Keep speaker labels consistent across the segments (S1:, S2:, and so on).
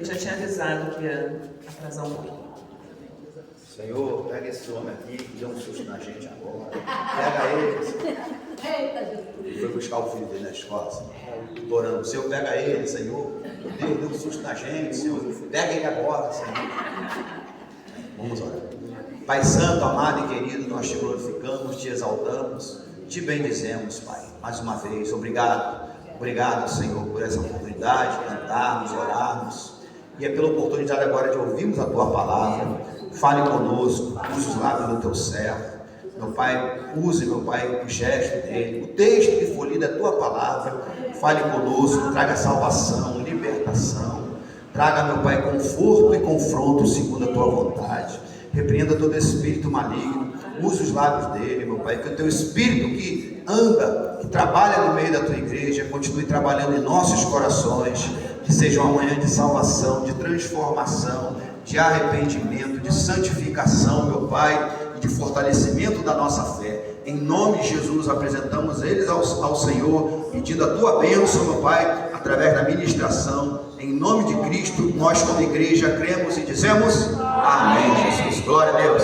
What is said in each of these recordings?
S1: Ele já tinha avisado que ia atrasar um pouquinho.
S2: Senhor, pega esse homem aqui que deu um susto na gente agora. Pega ele. Ele foi buscar o filho dele na escola. Orando, Senhor, pega ele, Senhor. Deus deu um susto na gente, Senhor. Pega ele agora, Senhor. Vamos orar. Pai Santo, amado e querido, nós te glorificamos, te exaltamos, te bendizemos, Pai. Mais uma vez, obrigado. Obrigado, Senhor, por essa oportunidade de cantarmos, orarmos. E é pela oportunidade agora de ouvirmos a Tua palavra. Fale conosco, use os lábios do Teu servo. Meu Pai, use, meu Pai, o gesto dele, o texto que for lido, a Tua palavra. Fale conosco, traga salvação, libertação. Traga, meu Pai, conforto e confronto segundo a Tua vontade. Repreenda todo espírito maligno. Use os lábios dele, meu Pai, que o Teu Espírito que anda, que trabalha no meio da Tua igreja, continue trabalhando em nossos corações. Que seja uma manhã de salvação, de transformação, de arrependimento, de santificação, meu Pai, e de fortalecimento da nossa fé. Em nome de Jesus, apresentamos eles ao Senhor, pedindo a Tua bênção, meu Pai, através da ministração. Em nome de Cristo, nós como igreja cremos e dizemos amém, Jesus. Glória a Deus.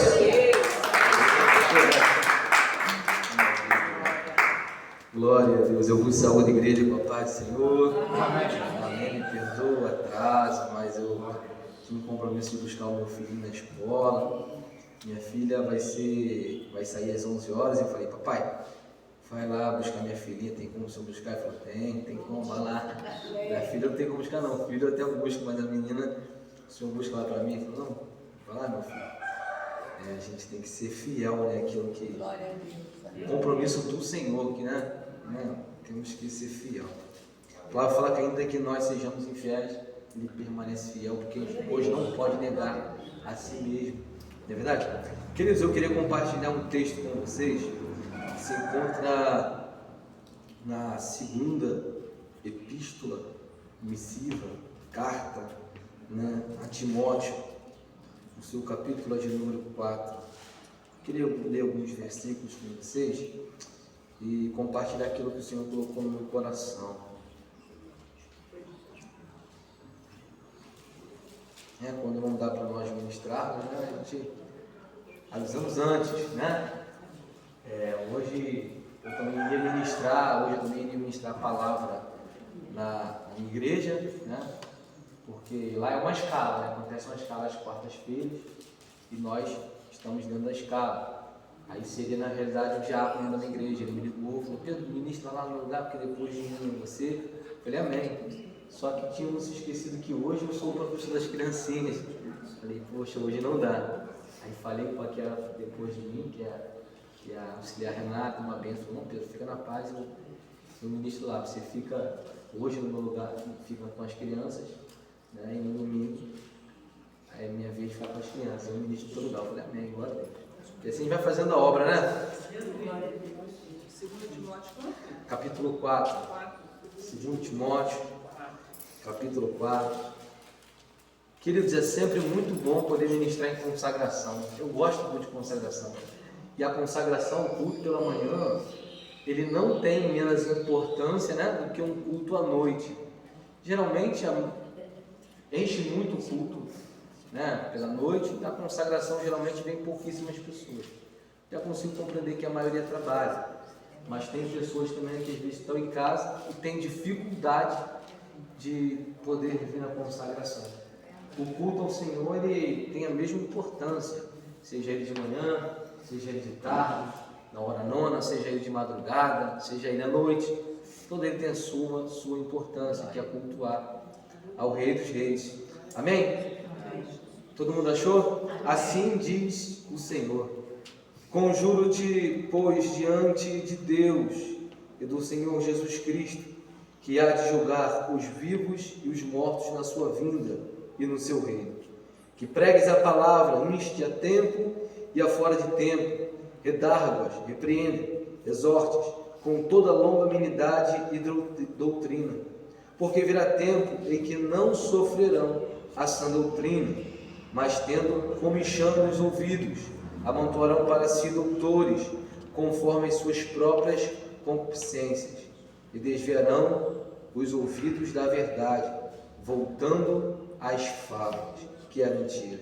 S3: Glória a Deus. Eu vos saúdo, igreja, com a paz do Senhor. Amém. Me perdoa o atraso, mas eu tinha um compromisso de buscar o meu filhinho na escola. Minha filha vai sair às 11 horas. Eu falei, papai, vai lá buscar minha filhinha, tem como o senhor buscar? Ele falou, tem como, vai lá. Minha filha não tem como buscar não, filho eu até busco, mas a menina, o senhor busca lá para mim? Ele falou, não, vai lá, meu filho. A gente tem que ser fiel, né, aquilo que... O compromisso do Senhor, que, né, temos que ser fiel. A palavra fala que ainda que nós sejamos infiéis, Ele permanece fiel, porque hoje não pode negar a si mesmo. Não é verdade? Queridos, eu queria compartilhar um texto com vocês, que se encontra na segunda epístola, missiva, carta, né, a Timóteo, no seu capítulo de número 4. Eu queria ler alguns versículos com vocês e compartilhar aquilo que o Senhor colocou no meu coração. Quando não dá para nós ministrarmos, né, a gente avisamos antes, né? Hoje eu também iria ministrar a palavra na igreja, né? Porque lá é uma escala, né? Acontece uma escala às quartas-feiras e nós estamos dentro da escala. Aí seria na realidade o diácono da minha igreja. Ele me ligou, falou, Pedro, ministra lá no lugar, porque depois de mim você. Eu falei, amém. Só que tínhamos se esquecido que hoje eu sou o professor das criancinhas. Falei, poxa, hoje não dá. Aí falei para que era depois de mim, que é a auxiliar Renata, uma benção. Falou, não, Pedro, fica na paz, eu ministro lá. Você fica hoje no meu lugar, fica com as crianças, né? E no domingo, aí é minha vez de ficar com as crianças. Eu ministro em todo lugar. Eu falei, amém, glória a Deus. E assim a gente vai fazendo a obra, né? Capítulo 4. 2 Timóteo, capítulo 4. Queridos, é sempre muito bom poder ministrar em consagração. Eu gosto muito de consagração. E a consagração, o culto pela manhã, ele não tem menos importância, né, do que um culto à noite. Geralmente enche muito o culto, né, pela noite. Na consagração geralmente vem pouquíssimas pessoas. Já consigo compreender que a maioria trabalha, mas tem pessoas também que às vezes estão em casa e têm dificuldade de poder vir na consagração. O culto ao Senhor, ele tem a mesma importância, seja ele de manhã, seja ele de tarde, na hora nona, seja ele de madrugada, seja ele à noite. Todo ele tem a sua importância, que é cultuar ao Rei dos Reis. Amém? Todo mundo achou? Assim diz o Senhor. Conjuro-te, pois, diante de Deus e do Senhor Jesus Cristo, que há de julgar os vivos e os mortos na sua vinda e no seu reino. Que pregues a palavra, inste a tempo e a fora de tempo, redargue-as, repreende, exorte-as, com toda longanimidade e doutrina. Porque virá tempo em que não sofrerão a sã doutrina, mas tendo comichão nos ouvidos, amontoarão para si doutores, conforme as suas próprias concupiscências, e desviarão os ouvidos da verdade, voltando as favas, que é a mentira.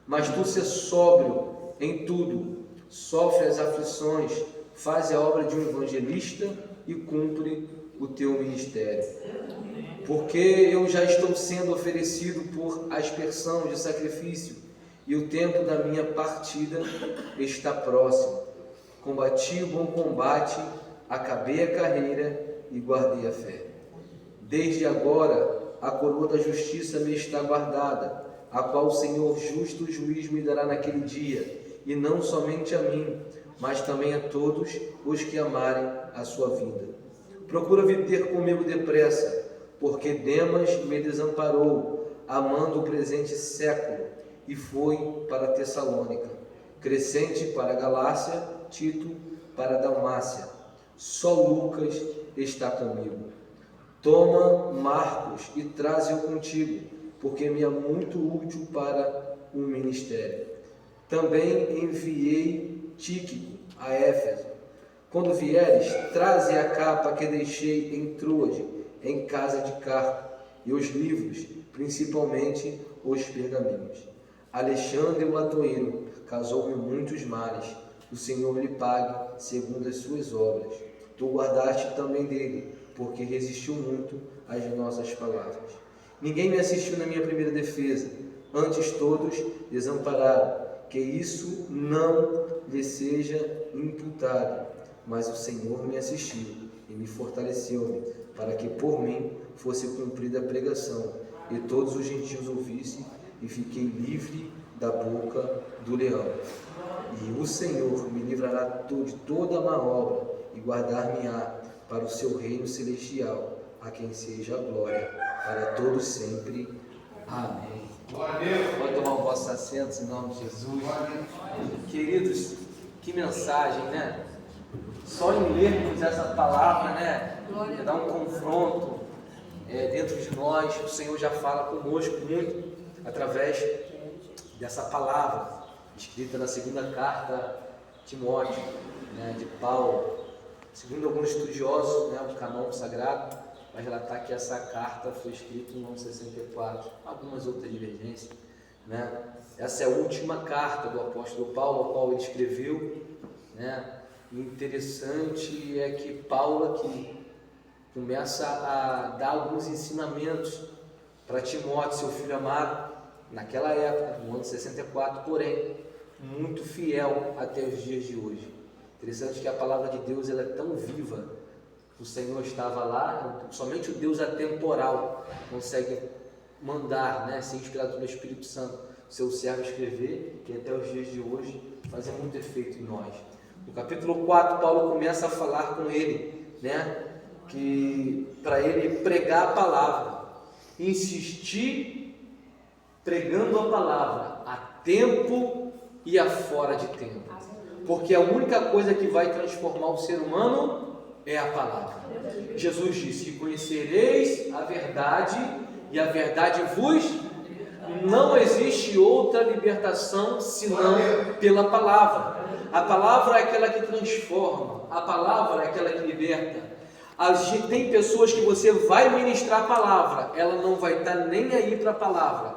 S3: Mas tu ser sóbrio em tudo, sofre as aflições, faz a obra de um evangelista e cumpre o teu ministério. Porque eu já estou sendo oferecido por aspersão de sacrifício, e o tempo da minha partida está próximo. Combati o bom combate, acabei a carreira e guardei a fé. Desde agora a coroa da justiça me está guardada, a qual o Senhor justo juiz me dará naquele dia, e não somente a mim, mas também a todos os que amarem a sua vida. Procura vir ter comigo depressa, porque Demas me desamparou, amando o presente século, e foi para Tessalônica. Crescente para a Galácia, Tito para a Dalmácia. Só Lucas está comigo. Toma Marcos e traze-o contigo, porque me é muito útil para o ministério. Também enviei Tíquico a Éfeso. Quando vieres, traze a capa que deixei em Troade, em casa de Carpo, e os livros, principalmente os pergaminhos. Alexandre o latoeiro causou-me muitos males. O Senhor lhe pague segundo as suas obras. Tu guardaste também dele, porque resistiu muito às nossas palavras. Ninguém me assistiu na minha primeira defesa, antes todos desampararam. Que isso não lhe seja imputado, mas o Senhor me assistiu e me fortaleceu-me, para que por mim fosse cumprida a pregação, e todos os gentios ouvissem, e fiquei livre da boca do leão. E o Senhor me livrará de toda a má obra, e guardar-me-á para o seu reino celestial, a quem seja a glória para todos sempre. Amém. Pode tomar o vosso assento em nome de Jesus. Queridos, que mensagem, né? Só em lermos essa palavra, né? Dá um confronto dentro de nós. O Senhor já fala conosco muito através dessa palavra escrita na segunda carta a Timóteo, né, de Paulo. Segundo alguns estudiosos, né, o canônico sagrado vai relatar que essa carta foi escrita no ano 64, algumas outras divergências, né? Essa é a última carta do apóstolo Paulo, a qual ele escreveu, né? E interessante é que Paulo aqui começa a dar alguns ensinamentos para Timóteo, seu filho amado, naquela época, no ano 64, porém, muito fiel até os dias de hoje. Interessante que a palavra de Deus ela é tão viva. O Senhor estava lá, somente o Deus atemporal consegue mandar, né, ser inspirado pelo Espírito Santo, seu servo escrever, que até os dias de hoje fazem muito efeito em nós. No capítulo 4, Paulo começa a falar com ele, né, que para ele pregar a palavra, insistir pregando a palavra a tempo e a fora de tempo, porque a única coisa que vai transformar o ser humano é a palavra. Jesus disse: conhecereis a verdade e a verdade vos... Não existe outra libertação senão pela palavra. A palavra é aquela que transforma, a palavra é aquela que liberta. Tem pessoas que você vai ministrar a palavra, ela não vai estar nem aí para a palavra.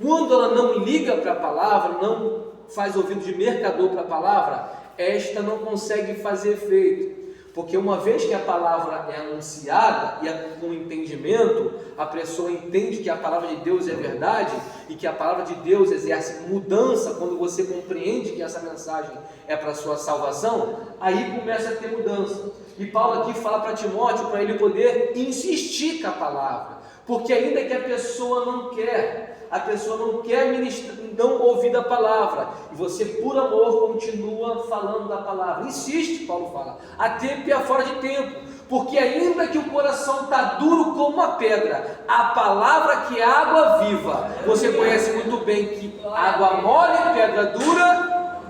S3: Quando ela não liga para a palavra, não faz ouvido de mercador para a palavra, esta não consegue fazer efeito. Porque uma vez que a palavra é anunciada e com entendimento, a pessoa entende que a palavra de Deus é verdade e que a palavra de Deus exerce mudança quando você compreende que essa mensagem é para a sua salvação, aí começa a ter mudança. E Paulo aqui fala para Timóteo para ele poder insistir com a palavra, porque ainda que a pessoa não quer ministrar, não ouvir da palavra, e você por amor continua falando da palavra. Insiste, Paulo fala, a tempo e a fora de tempo, porque ainda que o coração está duro como uma pedra, a palavra que é água viva, você conhece muito bem que água mole e pedra dura,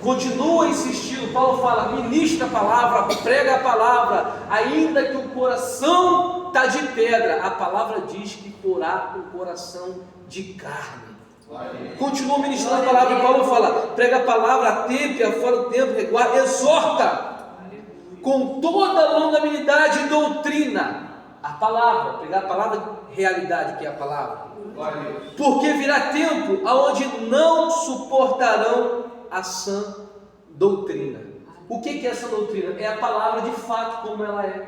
S3: continua insistindo. Paulo fala, ministra a palavra, prega a palavra, ainda que o coração está de pedra, a palavra diz que porá o coração de carne. Continua ministrando a palavra, e Paulo fala, prega a palavra a tempo e a fora do tempo, exorta com toda longanimidade e doutrina. A palavra, pegar a palavra realidade, que é a palavra. Porque virá tempo aonde não suportarão a sã doutrina. O que é essa doutrina? É a palavra de fato como ela é.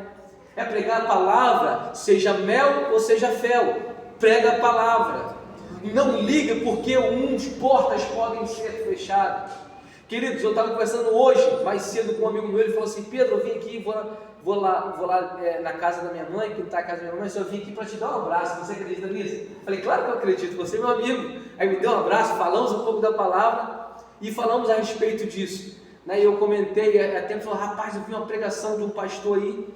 S3: É pregar a palavra, seja mel ou seja fel. Prega a palavra. Não liga porque uns portas podem ser fechadas. Queridos, eu estava conversando hoje, mais cedo, com um amigo meu. Ele falou assim: Pedro, eu vim aqui, vou lá na casa da minha mãe, que está a casa da minha mãe, só vim aqui para te dar um abraço. Você acredita nisso? Falei: claro que eu acredito, você é meu amigo. Aí me deu um abraço, falamos um pouco da palavra e falamos a respeito disso. E eu comentei, até me falou: rapaz, eu vi uma pregação de um pastor aí,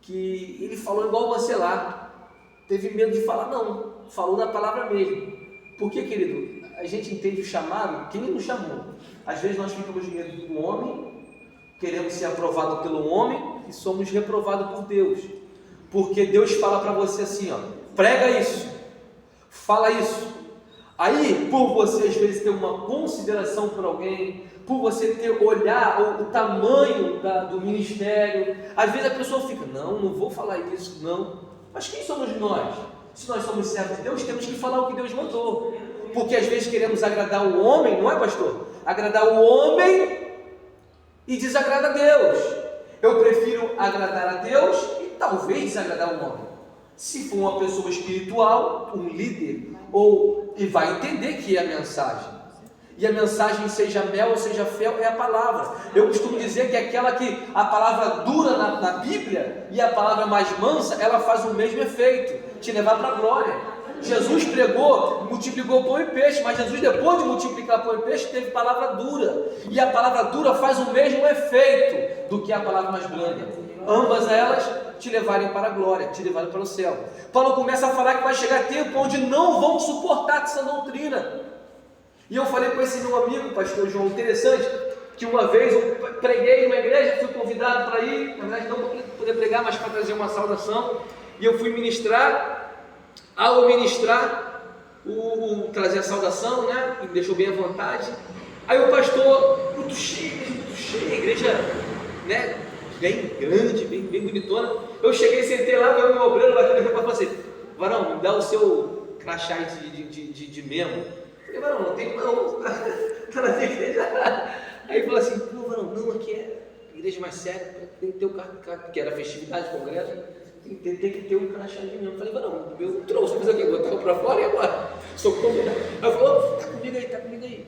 S3: que ele falou igual você lá, teve medo de falar. Não, falou da palavra mesmo. Porque, querido, a gente entende o chamado, quem nos chamou. Às vezes nós ficamos de medo do homem, queremos ser aprovados pelo homem e somos reprovados por Deus. Porque Deus fala para você assim, ó, prega isso, fala isso. Aí, por você às vezes ter uma consideração por alguém, por você olhar o tamanho do ministério, às vezes a pessoa fica: não vou falar isso, não. Mas quem somos nós? Se nós somos servos de Deus, temos que falar o que Deus mandou. Porque às vezes queremos agradar o homem, não é, pastor? Agradar o homem e desagrada a Deus. Eu prefiro agradar a Deus e talvez desagradar o homem. Se for uma pessoa espiritual, um líder, e vai entender que é a mensagem. E a mensagem, seja mel ou seja fel, é a palavra. Eu costumo dizer que aquela que a palavra dura na Bíblia e a palavra mais mansa, ela faz o mesmo efeito, te levar para a glória. Jesus pregou, multiplicou pão e peixe, mas Jesus, depois de multiplicar pão e peixe, teve palavra dura. E a palavra dura faz o mesmo efeito do que a palavra mais branda. Ambas elas te levarem para a glória, te levarem para o céu. Paulo começa a falar que vai chegar tempo onde não vão suportar essa doutrina. E eu falei com esse meu amigo, pastor João, interessante, que uma vez eu preguei numa igreja, fui convidado para ir, na verdade não para poder pregar, mas para trazer uma saudação, e eu fui ministrar. Ao ministrar, trazer a saudação, né, me deixou bem à vontade. Aí o pastor, muito cheio, a igreja, né, bem grande, bem bonitona. Eu cheguei, sentei lá, veio o meu obreiro, bateu no rapaz e falou assim: varão, me dá o seu crachá de memo. Eu falei: varão, não tem não, tá na igreja. Aí ele falou assim: pô, varão, não, aqui é igreja mais séria, tem que ter o carro, que era festividade, congresso. Tem que ter um crachá de memo. Eu falei: varão, eu trouxe, mas eu botar para fora e agora? Sou convidado. Aí eu falei: tá comigo aí.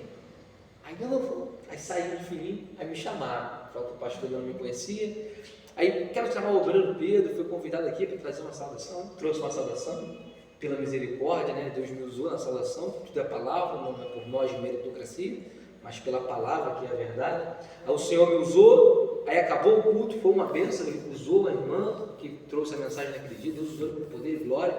S3: Aí não, falou. Aí saí de fininho, aí me chamaram. Falou que o pastor não me conhecia. Aí quero chamar o obreiro Pedro, foi convidado aqui para trazer uma saudação. Trouxe uma saudação, pela misericórdia, né? Deus me usou na saudação, tudo é palavra, não é por nós de meritocracia, mas pela palavra que é a verdade. Aí o Senhor me usou, aí acabou o culto, foi uma bênção, ele usou uma irmã que trouxe a mensagem naquele dia, Deus usou com poder e glória,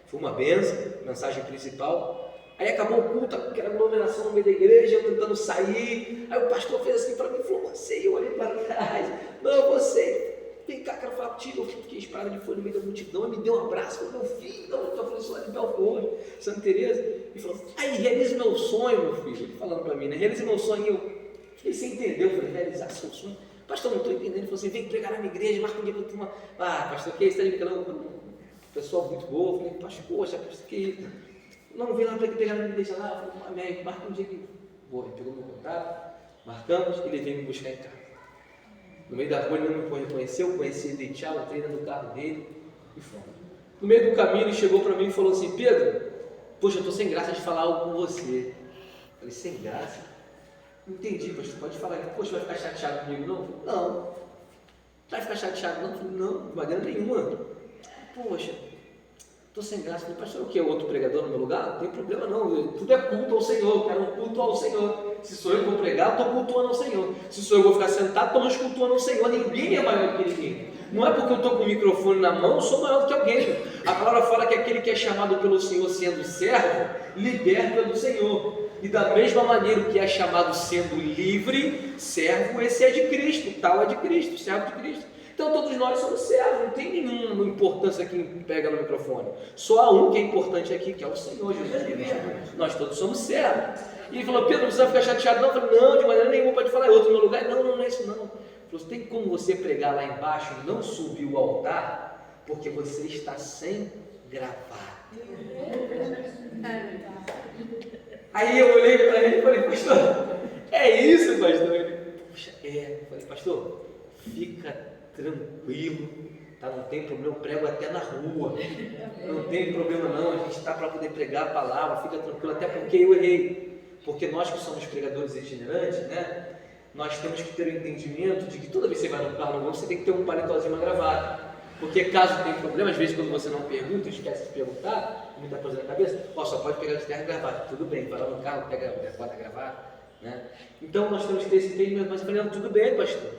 S3: foi uma bênção, mensagem principal. Aí acabou o culto, aquela aglomeração no meio da igreja, eu tentando sair. Aí o pastor fez assim para mim, falou: você, eu olhei para trás, não, você, vem cá, quero falar contigo. Eu fiquei esperado, ele foi no meio da multidão, ele me deu um abraço, falou: meu filho, eu estou falando só de Belfort, Santa Teresa. Ele falou: aí, realize meu sonho, meu filho. Ele falando para mim, né? Realize meu sonho. Eu fiquei sem entender, eu falei: realizar seu sonho? Pastor, não estou entendendo. Ele falou assim: vem pregar na minha igreja, marca um dia para tu. Pastor, que é isso? Está brincando? Pessoal muito boa. Eu falei: pastor, poxa, pastor, que isso? Não, vem lá pegar na minha igreja lá. Eu falei: marca um dia que vou. Ele pegou meu contato, marcamos, ele veio me buscar em casa. No meio da rua ele não me reconheceu, conheci ele, dei tchau, entrei no carro dele e fomos. No meio do caminho ele chegou para mim e falou assim: Pedro, poxa, eu estou sem graça de falar algo com você. Eu falei: sem graça? Não entendi, pastor, pode falar. Poxa, vai ficar chateado comigo não? Não. Vai ficar chateado não? Eu falei: não, de maneira nenhuma. Poxa, estou sem graça. Eu falei: pastor, o que? É outro pregador no meu lugar? Não tem problema não, tudo é culto ao Senhor, eu quero um culto ao Senhor. Se sou eu que vou pregar, estou cultuando ao Senhor. Se sou eu que vou ficar sentado, estamos cultuando ao Senhor. Ninguém é maior que ninguém. Não é porque eu estou com o microfone na mão, eu sou maior do que alguém. A palavra fala que aquele que é chamado pelo Senhor sendo servo, liberta do Senhor. E da mesma maneira que é chamado sendo livre, servo, esse é de Cristo, tal é de Cristo, servo de Cristo. Então todos nós somos servos, não tem nenhuma importância quem pega no microfone. Só há um que é importante aqui, que é o Senhor Jesus Cristo. Nós todos somos servos. E ele falou: Pedro, não precisa ficar chateado não. Eu falei: não, de maneira nenhuma, pode falar, é outro no meu lugar. Não é isso não. Ele falou: tem como você pregar lá embaixo e não subir o altar? porque você está sem gravar. Aí eu olhei para ele e falei, pastor, é isso, pastor? Ele, puxa, eu falei, pastor, fica tranquilo, tá? Não tem problema, eu prego até na rua, não tem problema não, a gente está para poder pregar a palavra, fica tranquilo, até porque eu errei, porque nós que somos pregadores itinerantes, né? Nós temos que ter o entendimento de que toda vez que você vai no carro, você tem que ter um paletozinho gravado. Porque caso tenha problema, às vezes quando você não pergunta, esquece de perguntar, muita coisa na cabeça, só pode pegar de terra e gravar, tudo bem, vai lá no carro, pega, bota gravar, né? Então nós temos que ter esse entendimento, mas eu falei, não, tudo bem, pastor.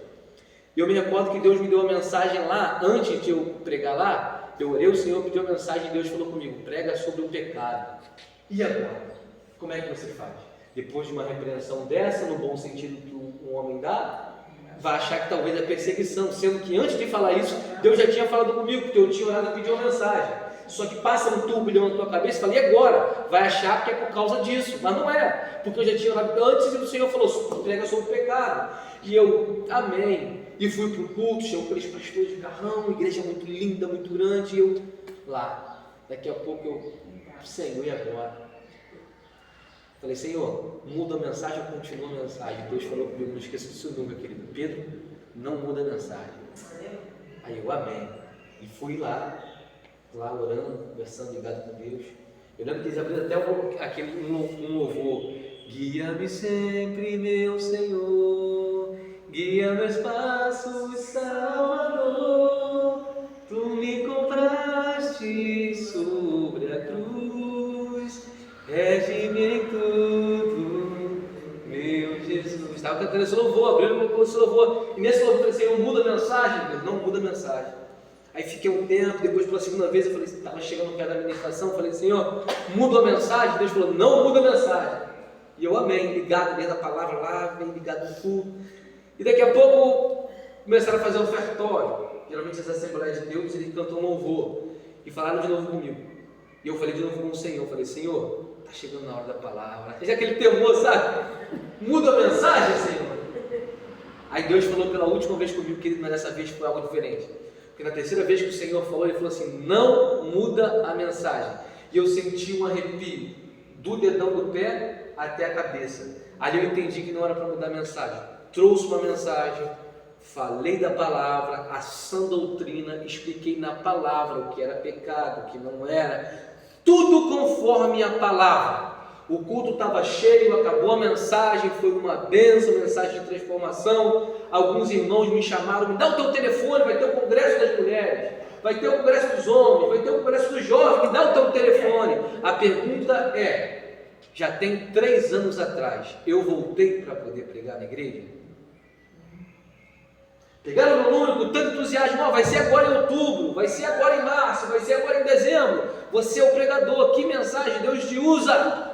S3: E eu me recordo que Deus me deu uma mensagem lá, antes de eu pregar lá, eu orei, o Senhor pediu uma mensagem e Deus falou comigo, prega sobre o pecado. E agora? Como é que você faz? Depois de uma repreensão dessa, no bom sentido que um homem dá, vai achar que talvez é perseguição, sendo que antes de falar isso, Deus já tinha falado comigo, porque eu tinha orado e pedi uma mensagem. Só que passa um turbilhão na tua cabeça e fala, e agora? Vai achar que é por causa disso, mas não é, porque eu já tinha orado antes e o Senhor falou, prega sobre o pecado. E eu, amém, e fui para o culto, chegou aqueles pastores de carrão, igreja muito linda, muito grande, e eu lá, daqui a pouco eu, Senhor, e agora? Falei, Senhor, muda a mensagem ou continua a mensagem? Deus falou comigo, não esqueça disso nunca, querido. Pedro, não muda a mensagem. Aí eu, amém. E fui lá orando, conversando, ligado com Deus. Eu lembro que eles abriram até um louvor. Guia-me sempre, meu Senhor, guia meus passos, Salvador. Tu me compraste sobre a cruz, rege-me em tudo, meu Jesus. Estava cantando esse louvor, abrindo esse louvor, e nesse louvor eu falei, Senhor, muda a mensagem? Deus, não muda a mensagem. Aí fiquei um tempo, depois pela segunda vez eu falei, estava chegando no pé da ministração, falei, Senhor, muda a mensagem? Deus falou, não muda a mensagem. E eu, amém, ligado dentro da palavra lá, bem ligado no culto. E daqui a pouco começaram a fazer ofertório. Geralmente as Assembleias de Deus, eles cantam louvor. E falaram de novo comigo. E eu falei de novo com o Senhor, falei, Senhor, está chegando na hora da palavra. Já aquele temor, sabe? Muda a mensagem, Senhor. Aí Deus falou pela última vez comigo, querido, mas dessa vez foi algo diferente. Porque na terceira vez que o Senhor falou, Ele falou assim, não muda a mensagem. E eu senti um arrepio, do dedão do pé até a cabeça. Ali eu entendi que não era para mudar a mensagem. Trouxe uma mensagem, falei da palavra, a sã doutrina, expliquei na palavra o que era pecado, o que não era, tudo conforme a palavra. O culto estava cheio, acabou a mensagem, foi uma bênção, mensagem de transformação. Alguns irmãos me chamaram, me dá o teu telefone, vai ter o congresso das mulheres, vai ter o congresso dos homens, vai ter o congresso dos jovens, me dá o teu telefone. A pergunta é, já tem 3 anos atrás, eu voltei para poder pregar na igreja? Pegaram meu número com tanto entusiasmo, vai ser agora em outubro, vai ser agora em março, vai ser agora em dezembro, você é o pregador, que mensagem, Deus te usa.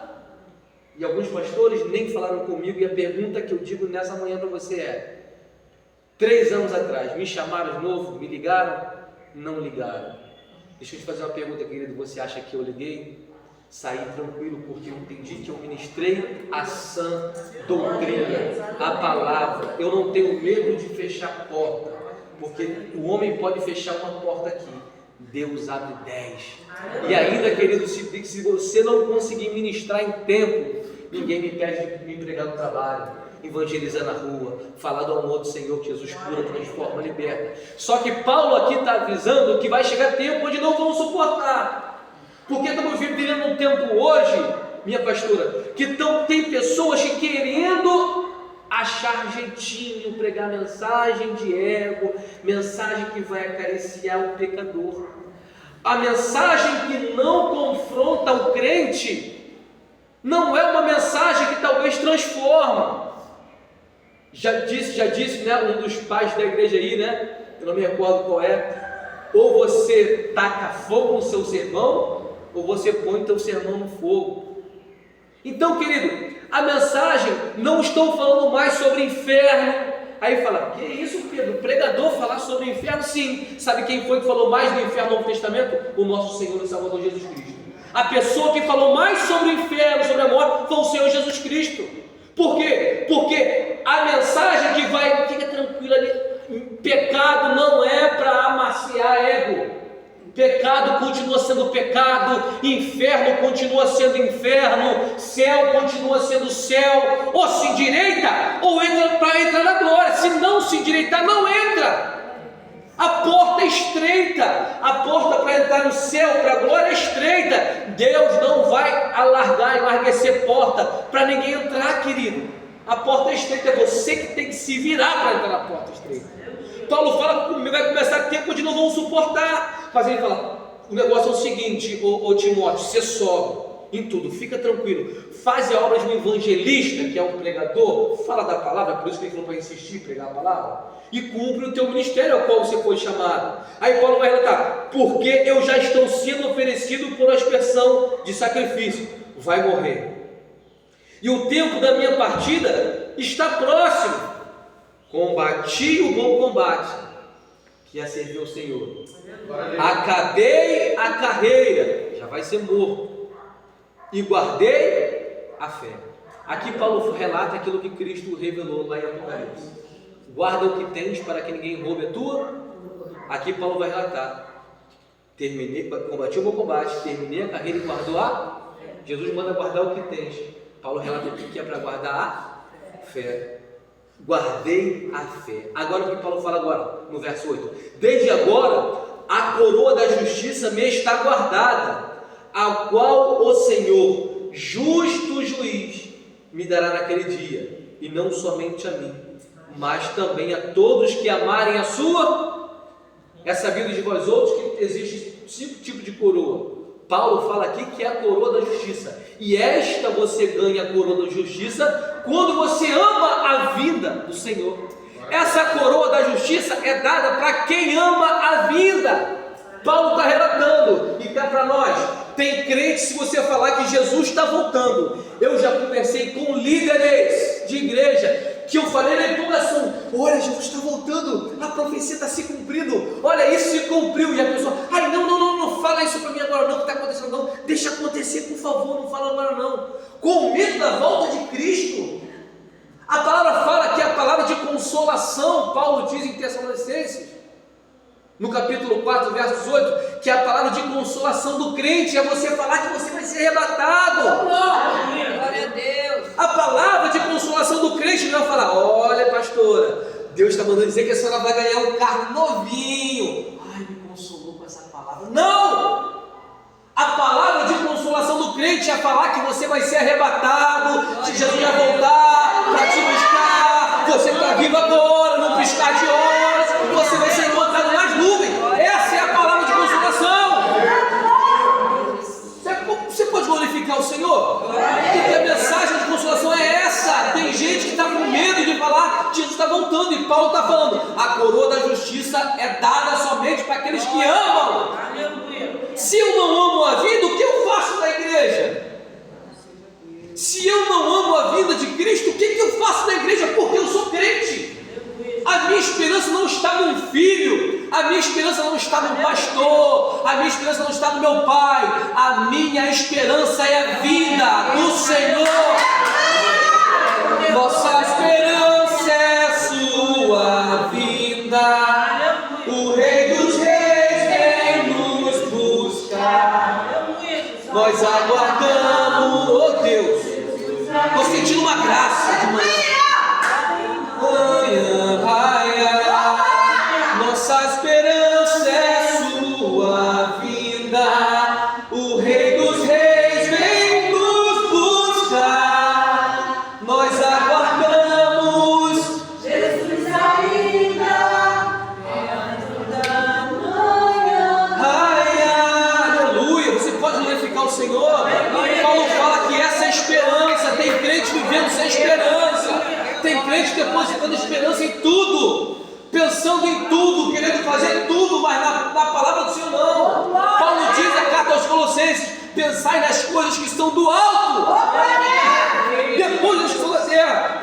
S3: E alguns pastores nem falaram comigo, e a pergunta que eu digo nessa manhã para você é, 3 anos atrás, me chamaram de novo, me ligaram? Não ligaram. Deixa eu te fazer uma pergunta, querido, você acha que eu liguei? Saí tranquilo, porque eu entendi que eu ministrei a sã doutrina, a palavra. Eu não tenho medo de fechar a porta, porque o homem pode fechar uma porta aqui, Deus abre 10. E ainda, querido, se você não conseguir ministrar em tempo, ninguém me pede de me empregar no trabalho, evangelizar na rua, falar do amor do Senhor, que Jesus cura, transforma, liberta. Só que Paulo aqui está avisando que vai chegar tempo onde não vão suportar. Porque estamos vivendo um tempo hoje, minha pastora, que tem pessoas que querendo achar jeitinho, pregar mensagem de ego, mensagem que vai acariciar o pecador. A mensagem que não confronta o crente não é uma mensagem que talvez transforma. Já disse, né, um dos pais da igreja aí, né? Eu não me recordo qual é. Ou você taca fogo no seu sermão, ou você põe o teu sermão no fogo. Então, querido, a mensagem, não estou falando mais sobre inferno. Aí fala, que isso, Pedro? O pregador falar sobre o inferno? Sim. Sabe quem foi que falou mais do inferno no Novo Testamento? O nosso Senhor e Salvador Jesus Cristo. A pessoa que falou mais sobre o inferno, sobre a morte, foi o Senhor Jesus Cristo. Por quê? Porque a mensagem que vai, fica tranquilo ali, pecado não é para amaciar ego. Pecado continua sendo pecado, inferno continua sendo inferno, céu continua sendo céu. Ou se endireita, ou entra para entrar na glória. Se não se endireitar, não entra. A porta é estreita, a porta para entrar no céu, para a glória é estreita. Deus não vai alargar, enlarguecer porta para ninguém entrar, querido. A porta é estreita, é você que tem que se virar para entrar na porta estreita. Paulo fala que vai começar tempo onde não vão suportar. Mas ele fala, o negócio é o seguinte, ô Timóteo, você sobe em tudo, fica tranquilo. Faz a obra de um evangelista, que é um pregador, fala da palavra, por isso que ele falou para insistir em pregar a palavra. E cumpre o teu ministério ao qual você foi chamado. Aí Paulo vai relatar, porque eu já estou sendo oferecido por aspersão de sacrifício. Vai morrer. E o tempo da minha partida está próximo. Combati o bom combate, que é servir ao Senhor. Acabei a carreira, já vai ser morto. E guardei a fé. Aqui Paulo relata aquilo que Cristo revelou lá em Apocalipse. Guarda o que tens para que ninguém roube a tua. Aqui Paulo vai relatar. Combati o bom combate, terminei a carreira e guardou a. Jesus manda guardar o que tens. Paulo relata o que é para guardar a fé. Guardei a fé. Agora o que Paulo fala agora, no verso 8. Desde agora, a coroa da justiça me está guardada, a qual o Senhor, justo juiz, me dará naquele dia, e não somente a mim, mas também a todos que amarem a sua. É sabido de vós outros que existe 5 tipos de coroa. Paulo fala aqui que é a coroa da justiça, e esta você ganha a coroa da justiça quando você ama a vinda do Senhor. Essa coroa da justiça é dada para quem ama a vinda. Paulo está relatando, e cá para nós, tem crente, se você falar que Jesus está voltando. Eu já conversei com líderes de igreja, que eu falei na empolgação, olha, Jesus está voltando, a profecia está se cumprindo, olha, isso se cumpriu, e a pessoa, ai, não fala isso para mim agora não, o que está acontecendo não, deixa acontecer, por favor, não fala agora não, com medo da volta de Cristo. A palavra fala que é a palavra de consolação, Paulo diz em Tessalonicenses, no capítulo 4, verso 18, que é a palavra de consolação do crente, é você falar que você vai ser arrebatado.
S4: Glória a Deus.
S3: A palavra de consolação do crente não é falar, olha pastora, Deus está mandando dizer que a senhora vai ganhar um carro novinho. Ai, me consolou com essa palavra. Não! A palavra de consolação do crente é falar que você vai ser arrebatado, que Jesus vai voltar para te buscar, você está vivo agora, num piscar de olhos, você vai ser encontrado nas nuvens. Essa é a palavra de consolação. Você pode glorificar o Senhor? Porque a mensagem de consolação é essa. Tem gente que está com medo de falar que Jesus está voltando, e Paulo está falando, a coroa da justiça é dada somente para aqueles que amam. Se eu não amo a vida, o que eu faço na igreja? Se eu não amo a vida de Cristo, o que eu faço na igreja? Porque eu sou crente. A minha esperança não está num filho, a minha esperança não está no pastor, a minha esperança não está no meu pai, a minha esperança é a vida do Senhor. Nossa esperança é sua vinda, o Rei dos Reis vem nos buscar. Nós aguardamos, oh Deus, estou sentindo uma graça de manhã. Nossa esperança é sua vinda, o Rei dos Reis vem nos buscar. Nós aguardamos Jesus ainda, é anjo da manhã. Aleluia! Você pode glorificar o Senhor. Paulo fala que essa é a esperança. Tem crente vivendo sem esperança, tem crente depositando esperança em tudo, pensando em tudo, querendo fazer tudo, mas na palavra do Senhor não. Paulo diz na carta aos Colossenses, pensai nas coisas que estão do alto, depois das coisas da terra.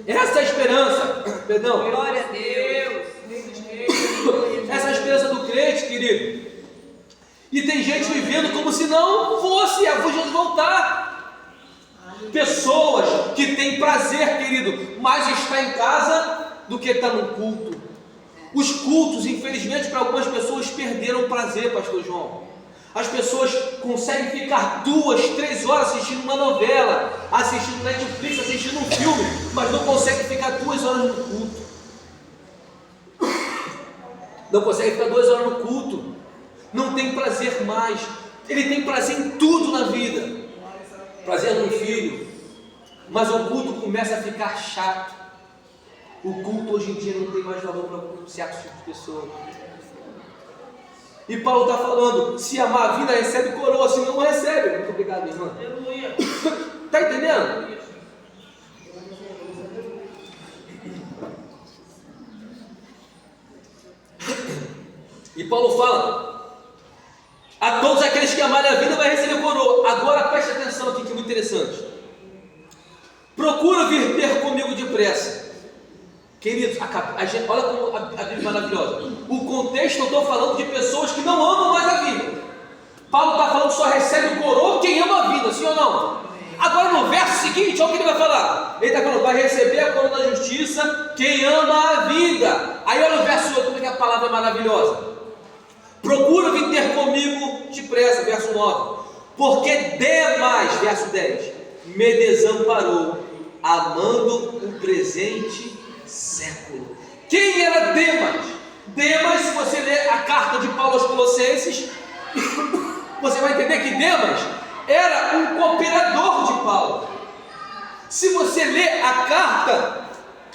S3: Essa é a esperança, perdão.
S4: Glória a Deus.
S3: Essa é a esperança do crente, querido. E tem gente vivendo como se não fosse a Jesus voltar. Pessoas que têm prazer, querido, mais estar em casa do que estar no culto. Os cultos, infelizmente, para algumas pessoas perderam o prazer, pastor João. As pessoas conseguem ficar 2, 3 horas assistindo uma novela, assistindo Netflix, assistindo um filme, mas não conseguem ficar 2 horas no culto. Não conseguem ficar 2 horas no culto. Não tem prazer mais. Ele tem prazer em tudo na vida. Prazer no filho. Mas o culto começa a ficar chato. O culto hoje em dia não tem mais valor para certos tipos de pessoas. E Paulo está falando, se amar a vida recebe coroa, se não recebe. Muito obrigado, irmã. Está entendendo? E Paulo fala, a todos aqueles que amarem a vida vai receber coroa. Agora preste atenção aqui que é muito interessante. Procura vir ter comigo depressa. Queridos, olha como a Bíblia é maravilhosa. O contexto, eu estou falando de pessoas que não amam mais a vida. Paulo está falando que só recebe o coroa quem ama a vida, sim ou não? Agora no verso seguinte, olha o que ele vai falar. Ele está falando, vai receber a coroa da justiça quem ama a vida. Aí olha o verso 8, como é que a palavra é maravilhosa. Procura vir ter comigo depressa, verso 9. Porque Demas, verso 10, me desamparou, amando o presente século. Quem era Demas? Demas, se você ler a carta de Paulo aos Colossenses, você vai entender que Demas era um cooperador de Paulo. Se você ler a carta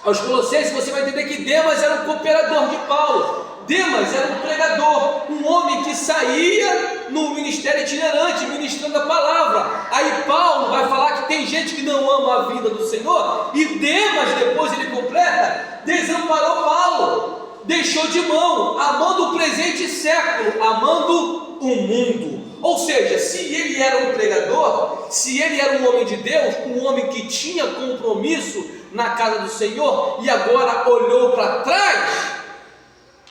S3: aos Colossenses, você vai entender que Demas era um cooperador de Paulo. Demas era um pregador, um homem que saía no ministério itinerante, ministrando a palavra. Aí Paulo vai falar que tem gente que não ama a vida do Senhor, e Demas, depois ele completa, desamparou Paulo, deixou de mão, amando o presente século, amando o mundo. Ou seja, se ele era um pregador, se ele era um homem de Deus, um homem que tinha compromisso na casa do Senhor, e agora olhou para trás,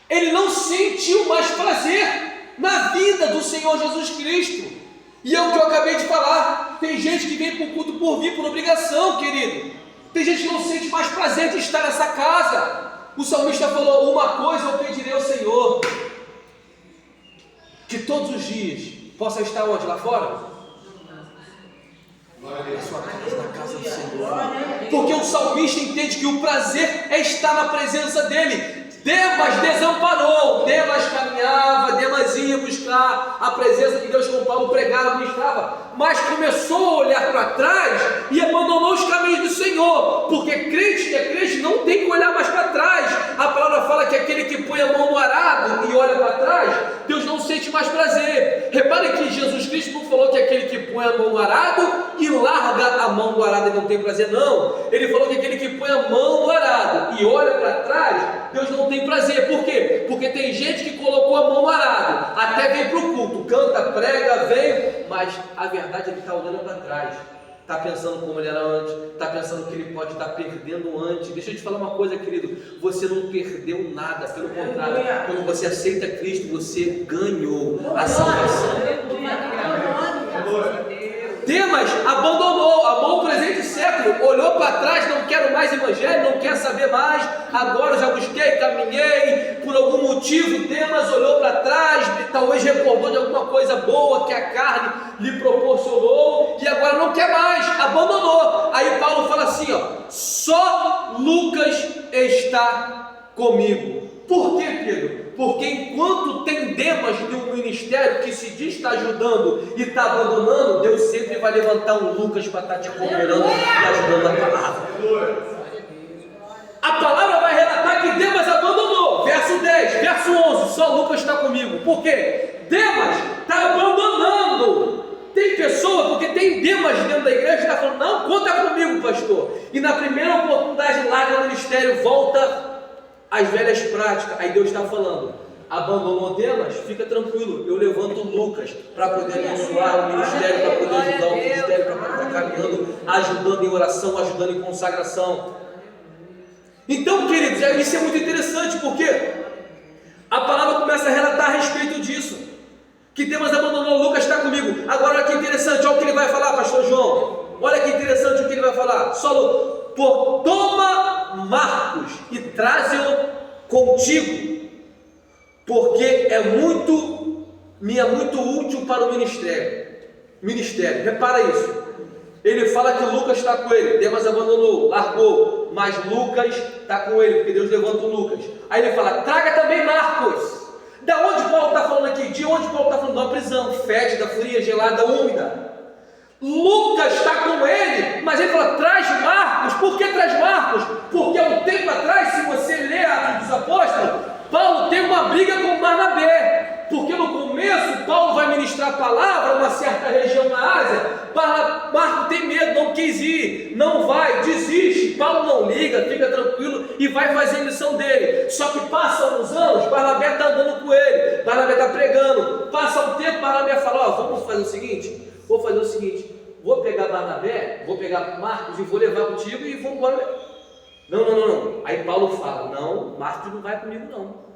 S3: ele não sentiu mais prazer na vida do Senhor Jesus Cristo. E é o que eu acabei de falar. Tem gente que vem para o culto por vir, por obrigação, querido. Tem gente que não sente mais prazer de estar nessa casa. O salmista falou, uma coisa eu pedirei ao Senhor, que todos os dias possa estar onde? Lá fora? Na sua casa, na casa do Senhor. Porque o salmista entende que o prazer é estar na presença dele. Demas desamparou, Demas caminhava, Demas ia buscar a presença de Deus, como Paulo pregava, ministrava, mas começou a olhar para trás e abandonou os caminhos do Senhor, porque crente que é crente não tem que olhar mais para trás. A palavra fala que aquele que põe a mão no arado e olha para trás, Deus não sente mais prazer. Repare que Jesus Cristo não falou que aquele que põe a mão no arado e larga a mão do arado ele não tem prazer, não. Ele falou que aquele que põe a mão no arado e olha para trás, Deus não tem prazer. Por quê? Porque tem gente que colocou a mão no arado, até vem para o culto, canta, prega, vem, mas a verdade ele está olhando para trás, está pensando como ele era antes, está pensando que ele pode estar perdendo antes. Deixa eu te falar uma coisa, querido, você não perdeu nada, pelo contrário, quando você aceita Cristo, você ganhou a salvação. Demas abandonou, amou o presente século, olhou para trás, não quero mais evangelho, não quer saber mais, agora já busquei, caminhei, por algum motivo Demas olhou para trás, talvez recordou de alguma coisa boa que a carne lhe proporcionou, e agora não quer mais, abandonou. Aí Paulo fala assim, ó, só Lucas está comigo. Por quê, Pedro? Porque enquanto tem Demas de um ministério que se diz estar ajudando e está abandonando, Deus sempre vai levantar um Lucas para estar te cooperando e ajudando a palavra. A palavra vai relatar que Demas abandonou, verso 10, verso 11, só Lucas está comigo. Por quê? Demas está abandonando. Tem pessoa, porque tem Demas dentro da igreja que está falando, não, conta comigo, pastor. E na primeira oportunidade larga o ministério, volta as velhas práticas. Aí Deus está falando, abandonou Demas? Fica tranquilo, eu levanto Lucas para poder abençoar o ministério, para poder ajudar o ministério, para poder estar caminhando, ajudando em oração, ajudando em consagração. Então, queridos, isso é muito interessante, porque a palavra começa a relatar a respeito disso, que Demas abandonou, Lucas está comigo. Agora olha que interessante, olha o que ele vai falar, pastor João, olha que interessante o que ele vai falar. Só toma Marcos e traze-o contigo. porque me é muito útil para o ministério. Repara isso. Ele fala que Lucas está com ele, Demas abandonou, largou, mas Lucas está com ele, porque Deus levanta o Lucas. Aí ele fala, traga também Marcos. Da onde Paulo está falando aqui? De onde Paulo está falando? De uma prisão fétida, fria, gelada, úmida. Lucas está com ele, mas ele fala, traz Marcos. Por que traz Marcos? Porque há um tempo atrás, se você ler Atos dos Apóstolos, Paulo tem uma briga com Barnabé. Porque no começo Paulo vai ministrar a palavra a uma certa região na Ásia. Marcos tem medo, não quis ir, não vai, desiste. Paulo não liga, fica tranquilo e vai fazer a missão dele. Só que passam uns anos, Barnabé está andando com ele, Barnabé está pregando. Passa um tempo, Barnabé fala, vamos fazer o seguinte, vou pegar Barnabé, vou pegar Marcos e vou levar contigo e vamos embora. Não. Aí Paulo fala, não, Marcos não vai comigo não.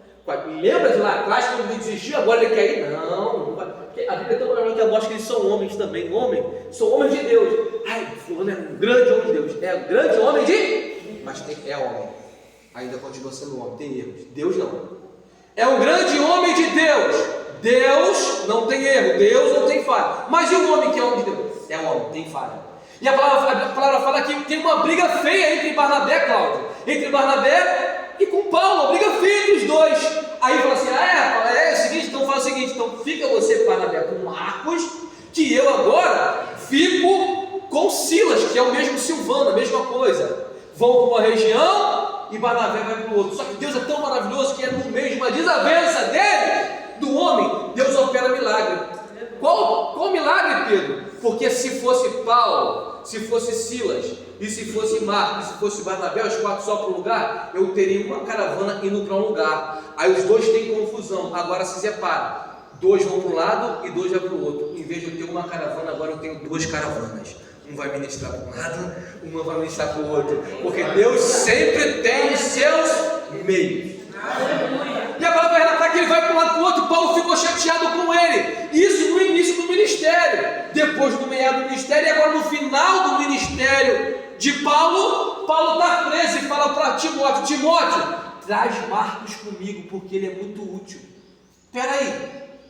S3: Lembra de lá atrás, quando ele desistiu, agora ele quer ir? Não vai. Porque a Bíblia é tão maravilhosa que eu gosto que eles são homens também. São homens de Deus. Ai, fulano é um grande homem de Deus. É um grande homem de... Mas é homem. Ainda continua sendo homem, tem erros. Deus não. É um grande homem de Deus. Deus não tem erro, Deus não tem falha. Mas e o homem que é homem de Deus? É homem, tem falha. E a palavra fala que tem uma briga feia entre Barnabé, Cláudio. Entre Barnabé e com Paulo, briga feia entre os dois. Aí fala assim, é o seguinte, então faz o seguinte, então fica você, Barnabé, com Marcos, que eu agora fico com Silas, que é o mesmo Silvano, a mesma coisa. Vão para uma região e Barnabé vai para o outro. Só que Deus é tão maravilhoso que é no meio de uma desavença dele, do homem, Deus opera milagre. Qual milagre, Pedro? Porque se fosse Paulo, se fosse Silas, e se fosse Marcos, se fosse Barnabé, os quatro só para um lugar, eu teria uma caravana indo para um lugar. Aí os dois têm confusão, agora se separa. Dois vão para um lado e dois vão para o outro. Em vez de eu ter uma caravana, agora eu tenho duas caravanas. Um vai ministrar para um lado, uma vai ministrar para o outro. Porque Deus sempre tem os seus meios. E a palavra vai relatar que ele vai para um lado para o outro. Paulo ficou chateado com ele. Isso no início do ministério. Depois do meio do ministério, e agora no final do ministério de Paulo está preso e fala para Timóteo, traz Marcos comigo, porque ele é muito útil. Espera aí,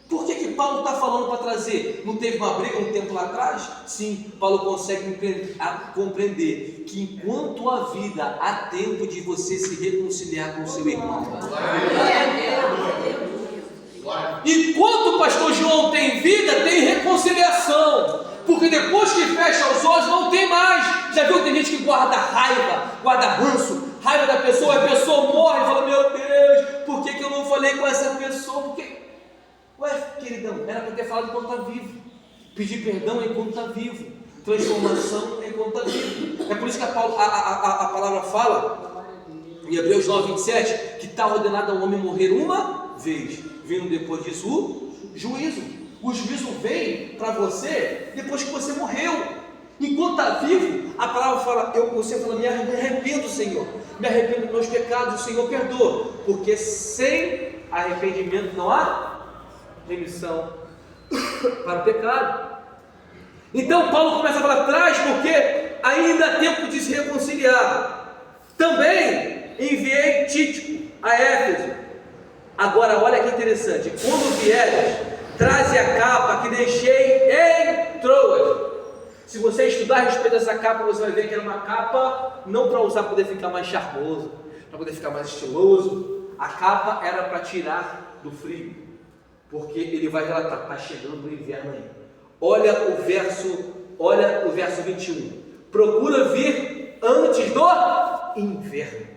S3: por que Paulo está falando para trazer? Não teve uma briga um tempo lá atrás? Sim, Paulo consegue compreender que enquanto há vida, há tempo de você se reconciliar com o seu irmão. Enquanto o pastor João tem vida, tem reconciliação. Porque depois que fecha os olhos, não tem mais. Já viu? Tem gente que guarda raiva, guarda ranço, raiva da pessoa, a pessoa morre e fala, meu Deus, por que eu não falei com essa pessoa? Porque, queridão, era para ter falado enquanto está vivo. Pedir perdão enquanto está vivo. Transformação enquanto está vivo. É por isso que a palavra fala, em Hebreus 9:27, que está ordenado ao homem morrer uma vez, vindo depois disso o juízo. O juízo vem para você depois que você morreu. Enquanto está vivo, a palavra fala, você fala, me arrependo, Senhor, me arrependo dos meus pecados, o Senhor perdoa, porque sem arrependimento não há remissão para o pecado. Então Paulo começa a falar atrás, porque ainda há tempo de se reconciliar. Também enviei Tíquico a Éfeso. Agora olha que interessante, quando vieres, traze a capa que deixei em Troas. Se você estudar a respeito dessa capa, você vai ver que era uma capa não para usar para poder ficar mais charmoso, para poder ficar mais estiloso. A capa era para tirar do frio, porque ele vai relatar, está chegando o inverno aí. Olha o verso 21. Procura vir antes do inverno.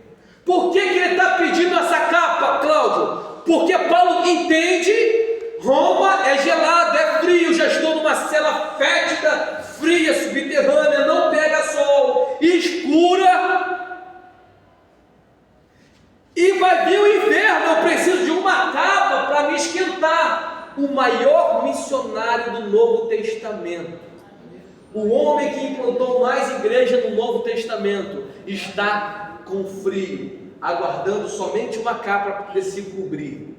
S3: Por que ele está pedindo essa capa, Cláudio? Porque Paulo entende, Roma é gelada, é frio, já estou numa cela fétida, fria, subterrânea, não pega sol, escura, e vai vir o inverno, eu preciso de uma capa para me esquentar. O maior missionário do Novo Testamento, o homem que implantou mais igreja no Novo Testamento, está com frio, aguardando somente uma capa para poder se cobrir.